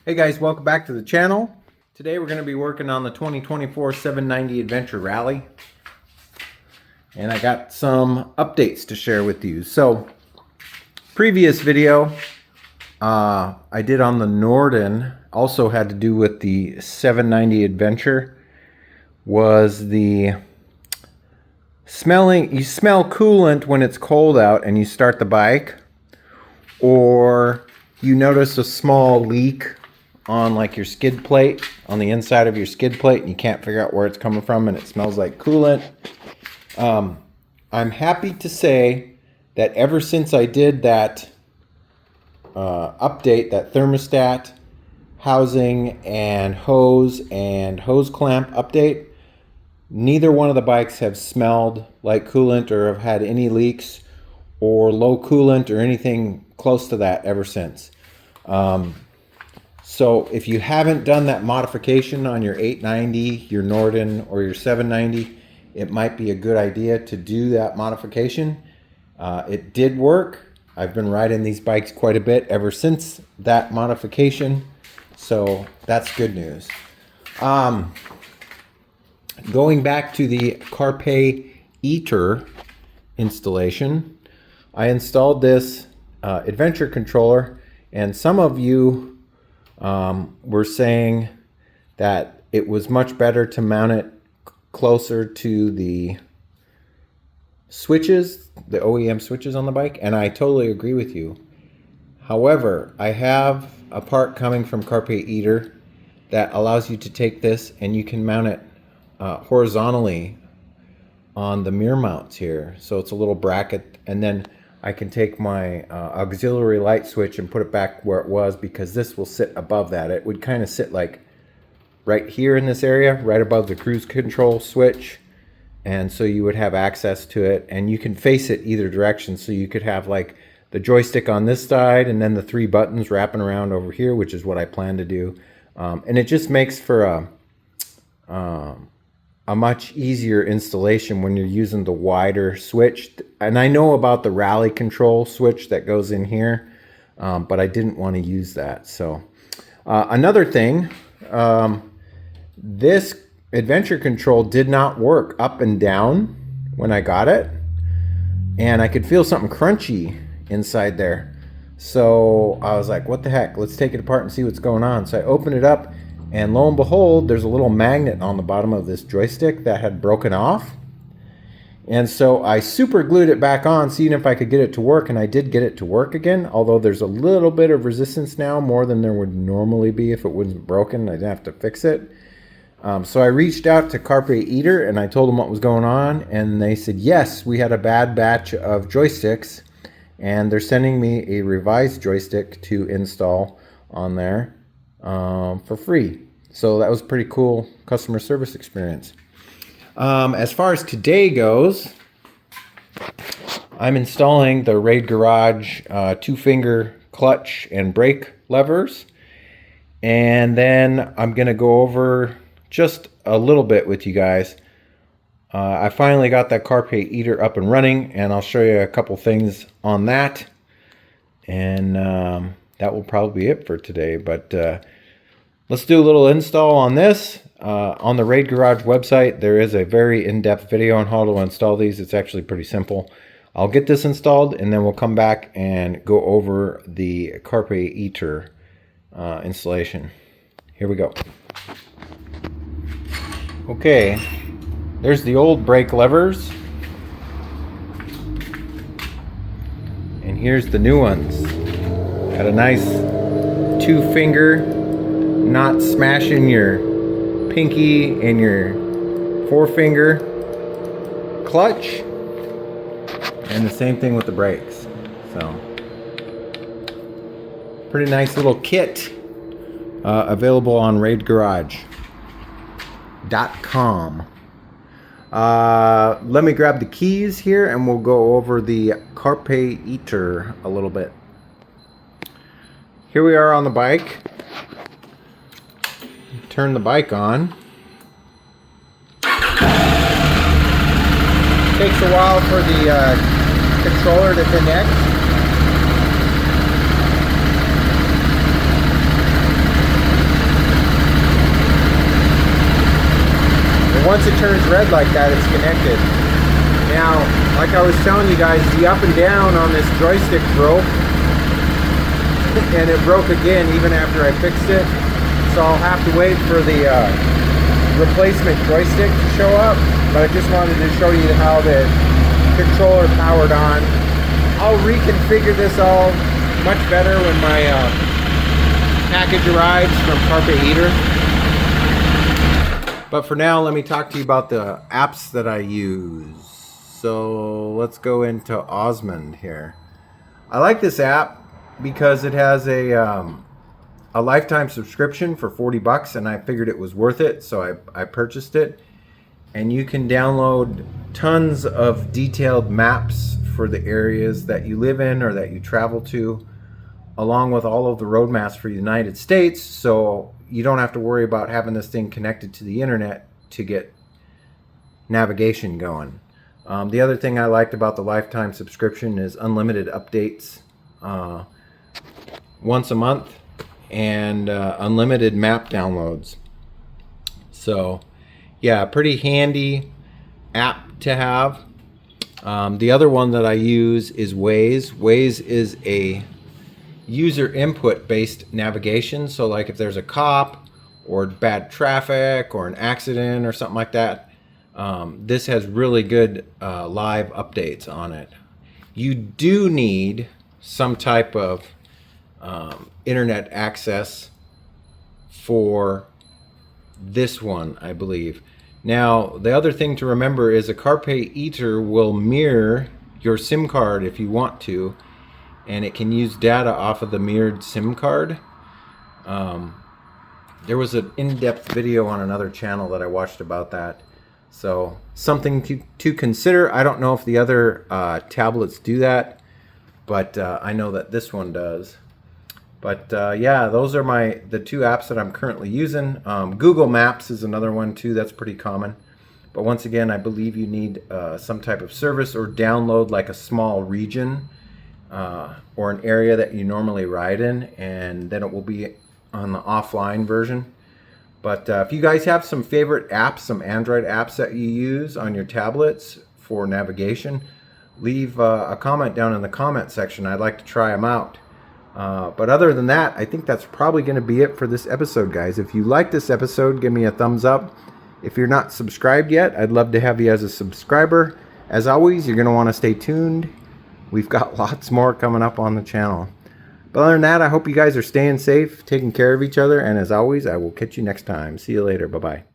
Hey guys, welcome back to the channel. Today we're going to be working on the 2024 790 Adventure Rally. And I got some updates to share with you. So, previous video I did on the Norden, also had to do with the 790 Adventure, was the smelling. You smell coolant when it's cold out and you start the bike, or you notice a small leak on like your skid plate, on the inside of your skid plate, and you can't figure out where it's coming from and it smells like coolant. I'm happy to say that ever since I did that update, that thermostat, housing, and hose clamp update, neither one of the bikes have smelled like coolant or have had any leaks or low coolant or anything close to that ever since. So if you haven't done that modification on your 890, your Norden, or your 790, it might be a good idea to do that modification. It did work. I've been riding these bikes quite a bit ever since that modification, so that's good news. Going back to the Carpe iter installation, I installed this adventure controller, and some of you were saying that it was much better to mount it closer to the switches, the OEM switches on the bike, and I totally agree with you. However, I have a part coming from Carpe iter that allows you to take this and you can mount it horizontally on the mirror mounts here. So it's a little bracket, and then I can take my auxiliary light switch and put it back where it was, because this will sit above that. It would kind of sit like right here in this area, right above the cruise control switch. And so you would have access to it, and you can face it either direction. So you could have like the joystick on this side and then the 3 buttons wrapping around over here, which is what I plan to do. And it just makes for a much easier installation when you're using the wider switch. And I know about the rally control switch that goes in here, but I didn't want to use that. So another thing, this adventure control did not work up and down when I got it, and I could feel something crunchy inside there. So I was like, what the heck, let's take it apart and see what's going on. So I opened it up, and lo and behold, there's a little magnet on the bottom of this joystick that had broken off. And so I super glued it back on, seeing if I could get it to work, and I did get it to work again, although there's a little bit of resistance now, more than there would normally be if it wasn't broken. I didn't have to fix it. So I reached out to Carpe iter and I told them what was going on, and they said, yes, we had a bad batch of joysticks, and they're sending me a revised joystick to install on there for free. So that was a pretty cool customer service experience. As far as today goes, I'm installing the Rade Garage 2-finger clutch and brake levers, and then I'm going to go over just a little bit with you guys. I finally got that Carpe iter up and running, and I'll show you a couple things on that, and that will probably be it for today. But let's do a little install on this. On the Rade Garage website, there is a very in-depth video on how to install these. It's actually pretty simple. I'll get this installed, and then we'll come back and go over the Carpe iter installation. Here we go. Okay, there's the old brake levers, and here's the new ones. Got a nice 2-finger, not smashing your pinky and your 4-finger clutch, and the same thing with the brakes. So pretty nice little kit available on RadeGarage.com. Let me grab the keys here and we'll go over the Carpe iter a little bit. Here we are on the bike. Turn the bike on. Takes a while for the controller to connect. once it turns red like that, it's connected. Now, like I was telling you guys, the up and down on this joystick broke, and it broke again even after I fixed it. So I'll have to wait for the replacement joystick to show up. But I just wanted to show you how the controller powered on. I'll reconfigure this all much better when my package arrives from Carpe iter. But for now, let me talk to you about the apps that I use. So let's go into Osmond here. I like this app because it has a lifetime subscription for 40 bucks, and I figured it was worth it, so I purchased it. And you can download tons of detailed maps for the areas that you live in or that you travel to, along with all of the road maps for the United States, so you don't have to worry about having this thing connected to the internet to get navigation going. The other thing I liked about the lifetime subscription is unlimited updates once a month, and unlimited map downloads. So yeah, pretty handy app to have. The other one that I use is Waze. Waze is a user input based navigation. So like if there's a cop or bad traffic or an accident or something like that, this has really good live updates on it. You do need some type of internet access for this one, I believe. Now, the other thing to remember is a Carpe iter will mirror your SIM card if you want to, and it can use data off of the mirrored SIM card. There was an in-depth video on another channel that I watched about that. So something to consider. I don't know if the other tablets do that, but I know that this one does. But yeah, those are the two apps that I'm currently using. Google Maps is another one too. That's pretty common. But once again, I believe you need some type of service or download like a small region or an area that you normally ride in, and then it will be on the offline version. But if you guys have some favorite apps, some Android apps that you use on your tablets for navigation, leave a comment down in the comment section. I'd like to try them out. But other than that, I think that's probably going to be it for this episode, guys. If you like this episode, give me a thumbs up. If you're not subscribed yet, I'd love to have you as a subscriber. As always, you're going to want to stay tuned. We've got lots more coming up on the channel. But other than that, I hope you guys are staying safe, taking care of each other, and as always, I will catch you next time. See you later. Bye-bye.